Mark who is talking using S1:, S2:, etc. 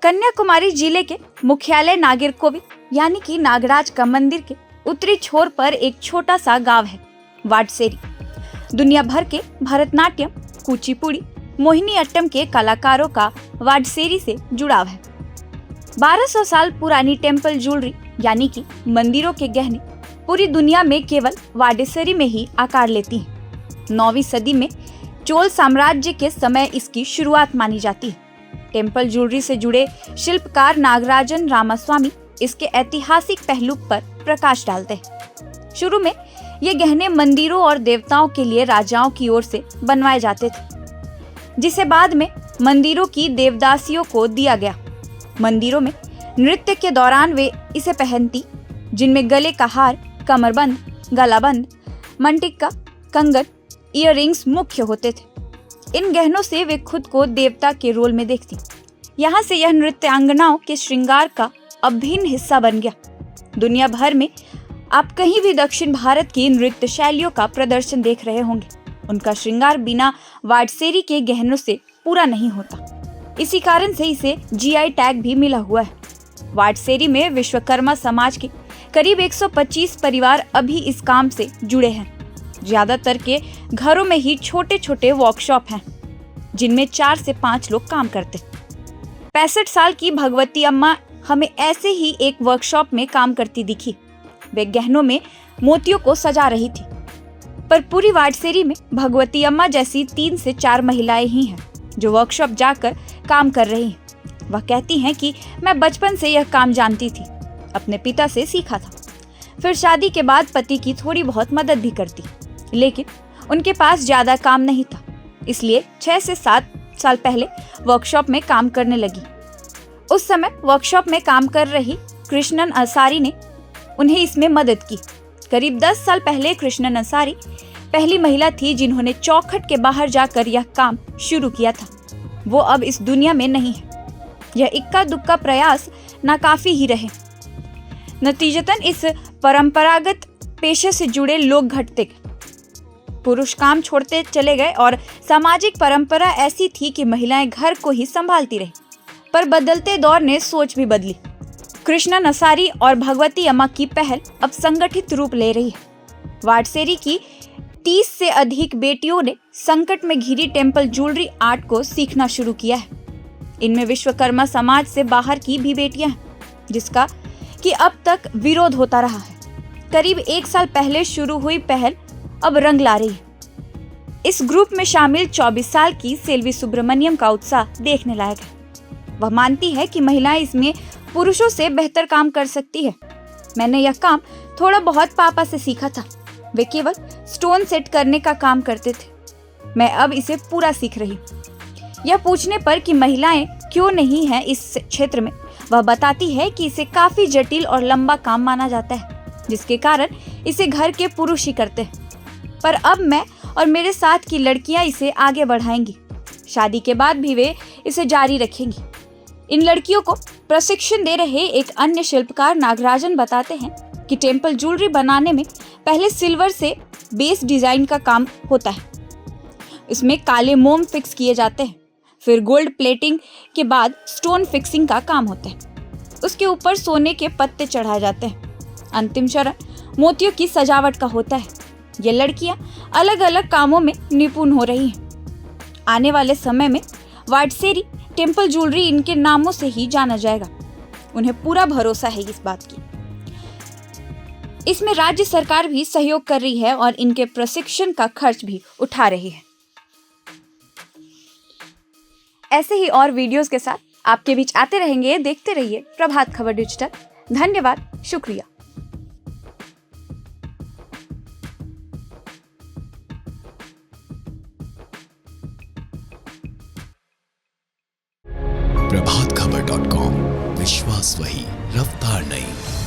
S1: कन्याकुमारी जिले के मुख्यालय नागरकोविल यानी कि नागराज का मंदिर के उत्तरी छोर पर एक छोटा सा गांव है वाडसेरी। दुनिया भर के भरतनाट्यम, कुचिपुड़ी, मोहिनी अट्टम के कलाकारों का वाडसेरी से जुड़ाव है। 1200 साल पुरानी टेम्पल ज्वेलरी यानी कि मंदिरों के गहने पूरी दुनिया में केवल वाडसेरी में ही आकार लेती हैं। 9वीं सदी में चोल साम्राज्य के समय इसकी शुरुआत मानी जाती है। टेम्पल ज्वेलरी से जुड़े शिल्पकार नागराजन रामास्वामी इसके ऐतिहासिक पहलू पर प्रकाश डालते हैं। शुरू में ये गहने मंदिरों और देवताओं के लिए राजाओं की ओर से बनवाए जाते थे, जिसे बाद में मंदिरों की देवदासियों को दिया गया। मंदिरों में नृत्य के दौरान वे इसे पहनती, जिनमें गले का हार, कमरबंद, गलाबंद, मंटिक्का, कंगन, इयररिंग्स मुख्य होते थे। इन गहनों से वे खुद को देवता के रोल में देखती। यहाँ से यह नृत्यांगनाओं के श्रृंगार का अभिन्न हिस्सा बन गया। दुनिया भर में आप कहीं भी दक्षिण भारत की नृत्य शैलियों का प्रदर्शन देख रहे होंगे, उनका श्रृंगार बिना वाडसेरी के गहनों से पूरा नहीं होता। इसी कारण से इसे जीआई टैग भी मिला हुआ है। वाडसेरी में विश्वकर्मा समाज के करीब 125 परिवार अभी इस काम से जुड़े हैं। ज्यादातर के घरों में ही छोटे छोटे वर्कशॉप हैं, जिनमें 4 से 5 लोग काम करते। 65 साल की भगवती अम्मा हमें ऐसे ही एक वर्कशॉप में काम करती दिखी। वे गहनों में मोतियों को सजा रही थी। पर पूरी वाडसेरी में भगवती अम्मा जैसी 3 से 4 महिलाएं ही हैं जो वर्कशॉप जाकर काम कर रही हैं। वह कहती हैं कि मैं बचपन से यह काम जानती थी, अपने पिता से सीखा था। फिर शादी के बाद पति की थोड़ी बहुत मदद भी करती, लेकिन उनके पास ज्यादा काम नहीं था, इसलिए 6 से 7 साल पहले वर्कशॉप में काम करने लगी। उस समय वर्कशॉप में काम कर रही कृष्णन अंसारी ने उन्हें इसमें मदद की। करीब 10 साल पहले कृष्णन अंसारी पहली महिला थी जिन्होंने चौखट के बाहर जाकर यह काम शुरू किया था। वो अब इस दुनिया में नहीं है। यह इक्का दुक्का प्रयास नाकाफी ही रहे। नतीजतन इस परंपरागत पेशे से जुड़े लोग घटते गए। पुरुष काम छोड़ते चले गए और सामाजिक परंपरा ऐसी थी कि महिलाएं घर को ही संभालती रही। पर बदलते दौर ने सोच भी बदली। कृष्णन अंसारी और भगवती अम्मा की पहल अब संगठित रूप ले रही है। वाडसेरी की 30 से अधिक बेटियों ने संकट में घिरी टेम्पल ज्वेलरी आर्ट को सीखना शुरू किया है। इनमें विश्वकर्मा समाज से बाहर की भी बेटियां हैं, जिसका कि अब तक विरोध होता रहा है। करीब 1 साल पहले शुरू हुई पहल अब रंग ला रही है। इस ग्रुप में शामिल 24 साल की सेल्वी सुब्रमण्यम का उत्साह देखने लायक है। वह मानती है कि महिलाएं इसमें पुरुषों से बेहतर काम कर सकती है। मैंने यह काम थोड़ा बहुत पापा से सीखा था। वे केवल स्टोन सेट करने का काम करते थे। मैं अब इसे पूरा सीख रही हूँ। यह पूछने पर कि महिलाएं क्यों नहीं हैं इस क्षेत्र में, वह बताती है कि इसे काफी जटिल और लंबा काम माना जाता है, जिसके कारण इसे घर के पुरुष ही करते हैं। पर अब मैं और मेरे साथ की लड़कियां इसे आगे बढ़ाएंगी। शादी के बाद भी वे इसे जारी रखेंगी। इन लड़कियों को प्रशिक्षण दे रहे एक अन्य शिल्पकार नागराजन बताते हैं कि टेम्पल ज्वेलरी बनाने में पहले सिल्वर से बेस डिजाइन का काम होता है। इसमें काले मोम फिक्स किए जाते हैं। फिर गोल्ड प्लेटिंग के बाद स्टोन फिक्सिंग का काम होता है। उसके ऊपर सोने के पत्ते चढ़ाए जाते हैं। अंतिम चरण मोतियों की सजावट का होता है। ये लड़कियां अलग अलग कामों में निपुण हो रही हैं। आने वाले समय में वाडसेरी टेम्पल ज्वेलरी इनके नामों से ही जाना जाएगा। उन्हें पूरा भरोसा है इस बात की। इसमें राज्य सरकार भी सहयोग कर रही है और इनके प्रशिक्षण का खर्च भी उठा रही है। ऐसे ही और वीडियोस के साथ आपके बीच आते रहेंगे। देखते रहिए प्रभात खबर डिजिटल। धन्यवाद, शुक्रिया।
S2: प्रभातखबर.com, विश्वास वही, रफ्तार नहीं।